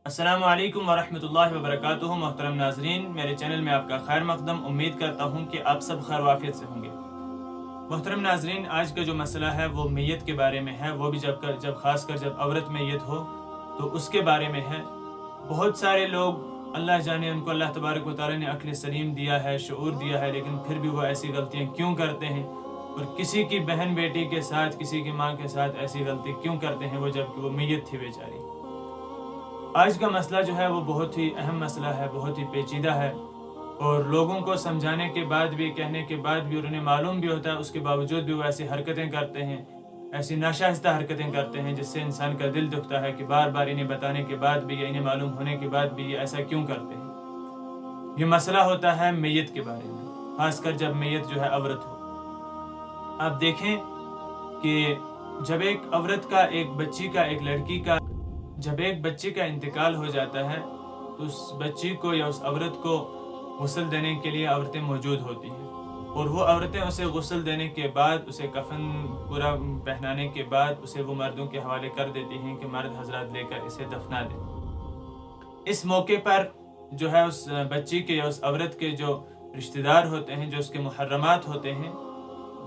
अस्सलामु अलैकुम वरहमतुल्लाहि वबरकातुहू। मोहतरम नाजरीन, मेरे चैनल में आपका खैर मकदम। उम्मीद करता हूँ कि आप सब खैर वाफियत से होंगे। मोहतरम नाजरीन, आज का जो मसला है वो मैयत के बारे में है, वो भी जब खासकर जब औरत मैयत हो तो उसके बारे में है। बहुत सारे लोग, अल्लाह जाने उनको अल्लाह तबारक व तआला ने अक्ल सलीम दिया है, शऊर दिया है, लेकिन फिर भी वो ऐसी गलतियाँ क्यों करते हैं और किसी की बहन बेटी के साथ, किसी की माँ के साथ ऐसी गलती क्यों करते हैं वो, जबकि वो मैयत थी बेचारी। आज का मसला जो है वो बहुत ही अहम मसला है, बहुत ही पेचीदा है, और लोगों को समझाने के बाद भी, कहने के बाद भी, और उन्हें मालूम भी होता है, उसके बावजूद भी वो ऐसी हरकतें करते हैं, ऐसी नाशाइस्ता हरकतें करते हैं जिससे इंसान का दिल दुखता है कि बार बार इन्हें बताने के बाद भी या इन्हें मालूम होने के बाद भी ये ऐसा क्यों करते हैं। ये मसला होता है मैयत के बारे में, खासकर जब मैयत जो है औरत हो। आप देखें कि जब एक औरत का, एक बच्ची का, एक लड़की का, जब एक बच्चे का इंतकाल हो जाता है तो उस बच्ची को या उस औरत को गुस्ल देने के लिए औरतें मौजूद होती हैं, और वो औरतें उसे गुस्ल देने के बाद, उसे कफन पूरा पहनाने के बाद उसे वो मर्दों के हवाले कर देती हैं कि मर्द हजरात लेकर इसे दफना दें। इस मौके पर जो है उस बच्ची के या उस औरत के जो रिश्तेदार होते हैं, जो उसके मुहर्रमात होते हैं,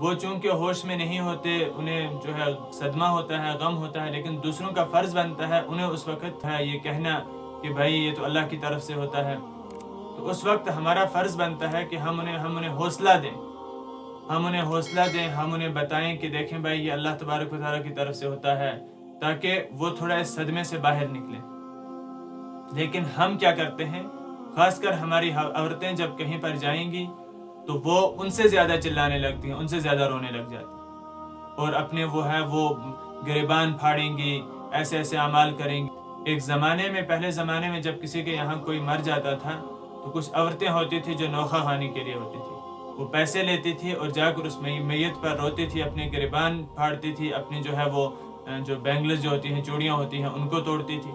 वो चूँकि होश में नहीं होते, उन्हें जो है सदमा होता है, गम होता है, लेकिन दूसरों का फ़र्ज़ बनता है उन्हें उस वक़्त है ये कहना कि भाई ये तो अल्लाह की तरफ से होता है। तो उस वक्त हमारा फ़र्ज़ बनता है कि हम उन्हें हौसला दें, हम उन्हें हौसला दें, हम उन्हें बताएं कि देखें भाई ये अल्लाह तबारक व तआला की तरफ से होता है, ताकि वो थोड़ा इस सदमे से बाहर निकलें। लेकिन हम क्या करते हैं, ख़ासकर हमारी औरतें जब कहीं पर जाएंगी तो वो उनसे ज़्यादा चिल्लाने लगती हैं, उनसे ज़्यादा रोने लग जाती हैं, और अपने वो गिरेबान फाड़ेंगी, ऐसे ऐसे अमाल करेंगी। एक ज़माने में, पहले ज़माने में जब किसी के यहाँ कोई मर जाता था तो कुछ औरतें होती थी जो नौखा खानी के लिए होती थी, वो पैसे लेती थी और जाकर उस मैयत पर रोती थी, अपने गिरेबान फाड़ती थी, अपनी जो बैंगल्स जो होती हैं, चूड़ियाँ होती हैं, उनको तोड़ती थी।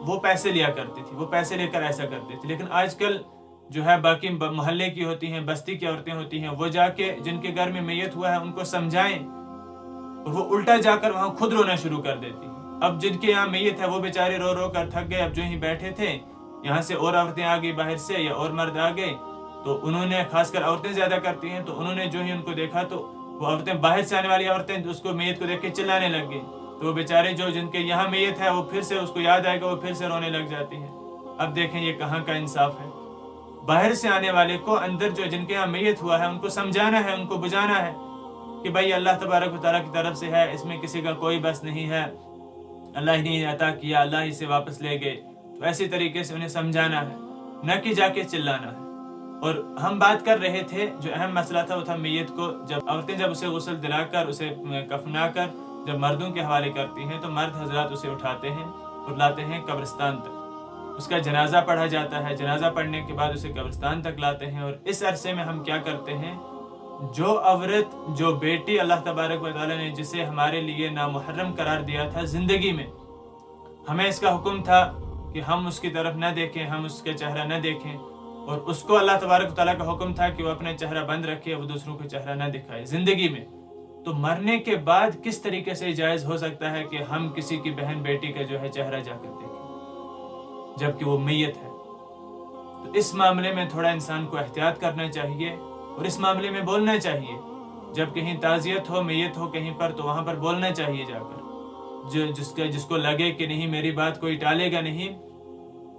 वो पैसे लिया करती थी, वो पैसे लेकर ऐसा करती थी। लेकिन आजकल जो है बाकी मोहल्ले की होती हैं, बस्ती की औरतें होती हैं, वो जाके जिनके घर में मैयत हुआ है उनको समझाएं, और वो उल्टा जाकर वहाँ खुद रोना शुरू कर देती हैं। अब जिनके यहाँ मैयत है वो बेचारे रो रो कर थक गए। अब जो ही बैठे थे, यहाँ से और औरतें आ गई बाहर से, या और मर्द आ गए, तो उन्होंने, खासकर औरतें ज़्यादा करती हैं, तो उन्होंने जो ही उनको देखा तो वो औरतें, बाहर से आने वाली औरतें उसको मैयत को देख के चिल्लाने लग गई। तो वो बेचारे जो जिनके यहाँ मैयत है वो फिर से, उसको याद आएगा, वो फिर से रोने लग जाती हैं। अब देखें ये कहाँ का इंसाफ है। बाहर से आने वाले को अंदर जो जिनके यहाँ मैयत हुआ है उनको समझाना है, उनको बुझाना है कि भाई अल्लाह तबारक व तआला की तरफ से है, इसमें किसी का कोई बस नहीं है, अल्लाह ही ने अता किया, अल्लाह ही से वापस ले गए। तो ऐसी तरीके से उन्हें समझाना है, न कि जाके चिल्लाना है। और हम बात कर रहे थे, जो अहम मसला था वो था मैयत को, जब औरतें जब उसे गुस्ल दिलाकर, उसे कफना कर जब मर्दों के हवाले करती हैं तो मर्द हजरात उसे उठाते हैं और लाते हैं कब्रिस्तान तक, उसका जनाजा पढ़ा जाता है, जनाजा पढ़ने के बाद उसे कब्रिस्तान तक लाते हैं। और इस अरसे में हम क्या करते हैं, जो औरत, जो बेटी अल्लाह तबारक व तआला ने जिसे हमारे लिए नामुहर्रम करार दिया था ज़िंदगी में, हमें इसका हुक्म था कि हम उसकी तरफ न देखें, हम उसका चेहरा न देखें, और उसको अल्लाह तबारक व तआला का हुक्म था कि वो अपना चेहरा बंद रखे, वो दूसरों को चेहरा न दिखाए ज़िंदगी में। तो मरने के बाद किस तरीके से जायज़ हो सकता है कि हम किसी की बहन बेटी का जो है चेहरा जाकर देखें, जबकि वो मैयत है। तो इस मामले में थोड़ा इंसान को एहतियात करना चाहिए, और इस मामले में बोलना चाहिए। जब कहीं ताज़ियत हो, मैयत हो कहीं पर, तो वहाँ पर बोलना चाहिए जाकर, जिसको लगे कि नहीं मेरी बात कोई टालेगा नहीं,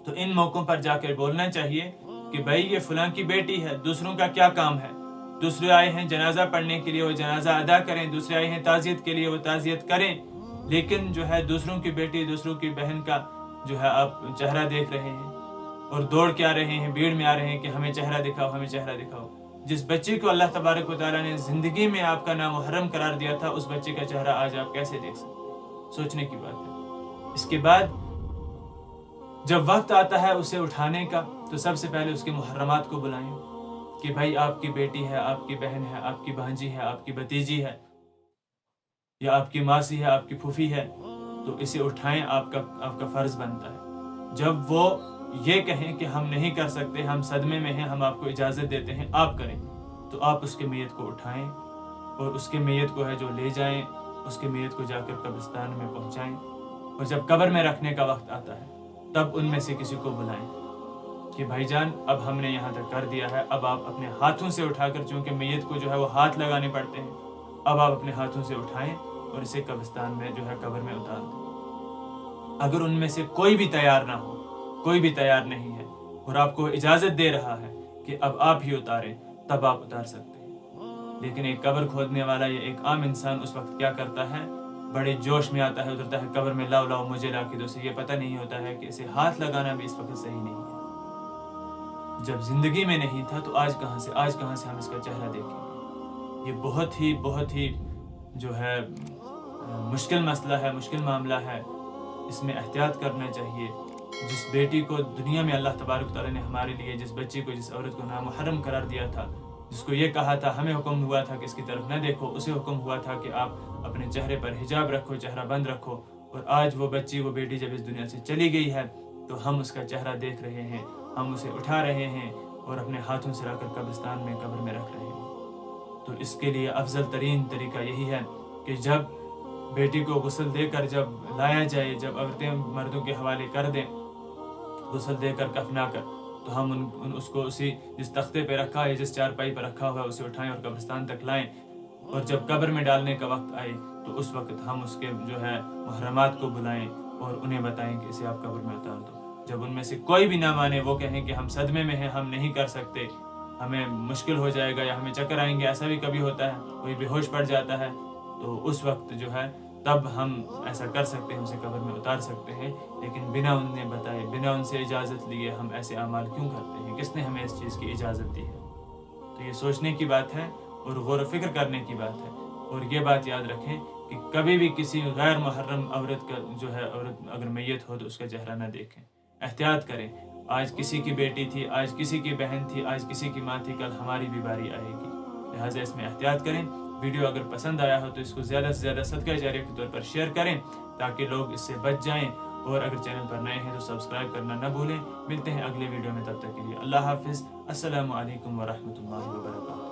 तो इन मौक़ों पर जाकर बोलना चाहिए कि भाई ये फलां की बेटी है, दूसरों का क्या काम है। दूसरे आए हैं जनाजा पढ़ने के लिए, वो जनाजा अदा करें, दूसरे आए हैं ताज़ियत के लिए, वो ताज़ियत करें, लेकिन जो है दूसरों की बेटी, दूसरों की बहन का जो है आप चेहरा देख रहे हैं और दौड़ के आ रहे हैं, भीड़ में आ रहे हैं कि हमें चेहरा दिखाओ, हमें चेहरा दिखाओ। जिस बच्चे को अल्लाह तबारक व तआला ने ज़िंदगी में आपका नामुहर्रम करार दिया था, उस बच्चे का चेहरा आज आप कैसे देख सकते हैं? सोचने की बात है। इसके बाद जब वक्त आता है उसे उठाने का, तो सबसे पहले उसके मुहर्रमात को बुलाएं कि भाई आपकी बेटी है, आपकी बहन है, आपकी भांजी है, आपकी भतीजी है, या आपकी मासी है, आपकी फूफी है, तो इसे उठाएं, आपका फ़र्ज़ बनता है। जब वो ये कहें कि हम नहीं कर सकते, हम सदमे में हैं, हम आपको इजाज़त देते हैं, आप करें, तो आप उसके मैयत को उठाएं और उसके मैयत को है जो ले जाएं, उसके मैयत को जाकर कब्रिस्तान में पहुंचाएं। और जब कब्र में रखने का वक्त आता है तब उनमें से किसी को बुलाएं कि भाईजान अब हमने यहाँ तक कर दिया है, अब आप अपने हाथों से उठाकर, चूँकि मैयत को जो है वो हाथ लगाने पड़ते हैं, अब आप अपने हाथों से उठाएं और इसे कब्रिस्तान में जो है कब्र में उतार दें। अगर उनमें से कोई भी तैयार ना हो, कोई भी तैयार नहीं है और आपको इजाज़त दे रहा है कि अब आप ही उतारें, तब आप उतार सकते हैं। लेकिन एक कब्र खोदने वाला या एक आम इंसान उस वक्त क्या करता है, बड़े जोश में आता है, उतरता है कब्र में, लाओ लाओ मुझे ला के दो। उसे ये पता नहीं होता है कि इसे हाथ लगाना भी इस वक्त सही नहीं है। जब जिंदगी में नहीं था तो आज कहाँ से हम इसका चेहरा देखेंगे। ये बहुत ही जो है मुश्किल मसला है, मुश्किल मामला है। इसमें एहतियात करना चाहिए। जिस बेटी को दुनिया में अल्लाह तबारक तआला ने हमारे लिए, जिस बच्ची को, जिस औरत को नामुहर्रम करार दिया था, जिसको ये कहा था, हमें हुक्म हुआ था कि इसकी तरफ न देखो, उसे हुक्म हुआ था कि आप अपने चेहरे पर हिजाब रखो, चेहरा बंद रखो, और आज वो बच्ची, वो बेटी जब इस दुनिया से चली गई है तो हम उसका चेहरा देख रहे हैं, हम उसे उठा रहे हैं और अपने हाथों से लाकर कब्रिस्तान में, कब्र में रख रहे हैं। तो इसके लिए अफजल तरीन तरीका यही है कि जब बेटी को गुस्ल देकर जब लाया जाए, जब औरतें मर्दों के हवाले कर दें, गुस्ल देकर कफना कर, तो हम उसको उसी जिस तख्ते पे रखा है, जिस चारपाई पर रखा हुआ है, उसे उठाएं और कब्रिस्तान तक लाएं। और जब कब्र में डालने का वक्त आए तो उस वक्त हम उसके जो है महरमात को बुलाएं और उन्हें बताएं कि इसे आप कब्र में उतार दो। जब उनमें से कोई भी ना माने, वो कहें कि हम सदमे में हैं, हम नहीं कर सकते, हमें मुश्किल हो जाएगा या हमें चक्कर आएंगे, ऐसा भी कभी होता है, कोई बेहोश पड़ जाता है, तो उस वक्त जो है तब हम ऐसा कर सकते हैं, उसे कब्र में उतार सकते हैं। लेकिन बिना उन्हें बताए, बिना उनसे इजाज़त लिए हम ऐसे अमाल क्यों करते हैं? किसने हमें इस चीज़ की इजाज़त दी है? तो ये सोचने की बात है और गौर व फिक्र करने की बात है। और ये बात याद रखें कि कभी भी किसी गैर मुहर्रम औरत का जो है, औरत अगर मैयत हो तो उसका चेहरा न देखें। एहतियात करें। आज किसी की बेटी थी, आज किसी की बहन थी, आज किसी की माँ थी, कल हमारी भी बारी आएगी। लिहाजा इसमें एहतियात करें। वीडियो अगर पसंद आया हो तो इसको ज़्यादा से ज़्यादा सदका जारिया के तौर पर शेयर करें ताकि लोग इससे बच जाएं। और अगर चैनल पर नए हैं तो सब्सक्राइब करना न भूलें। मिलते हैं अगले वीडियो में, तब तक के लिए अल्लाह हाफिज़। अस्सलामु अलैकुम व रहमतुल्लाहि व बरकातुहू।